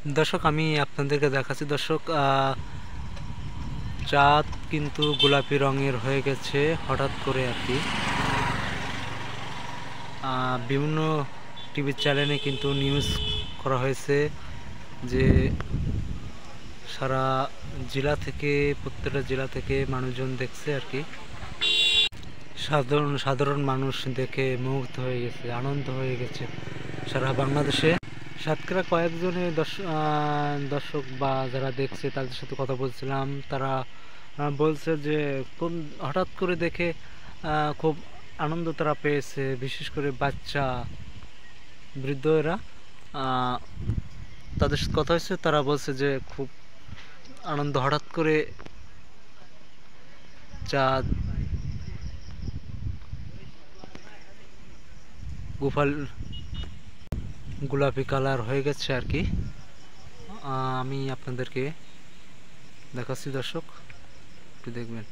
দর্শক আমি আপনাদেরকে দেখাচ্ছি দর্শক, চাঁদ কিন্তু গোলাপি রঙের হয়ে গেছে হঠাৎ করে আর কি। বিভিন্ন টিভি চ্যানেলে কিন্তু নিউজ করা হয়েছে যে সারা জেলা থেকে, প্রত্যেকটা জেলা থেকে মানুষজন দেখছে আর কি। সাধারণ মানুষ দেখে মুগ্ধ হয়ে গেছে, আনন্দ হয়ে গেছে সারা বাংলাদেশে। শতকরা কয়েকজনের দর্শক বা যারা দেখছে তাদের সাথে কথা বলছিলাম, তারা বলছে যে কোন হঠাৎ করে দেখে খুব আনন্দ তারা পেয়েছে, বিশেষ করে বাচ্চা বৃদ্ধরা। তাদের সাথে কথা হয়েছে, তারা বলছে যে খুব আনন্দ, হঠাৎ করে চাঁদ গোপাল গোলাপি কালার হয়ে গেছে আর কি। আমি আপনাদেরকে দেখাচ্ছি দর্শক, একটু দেখবেন।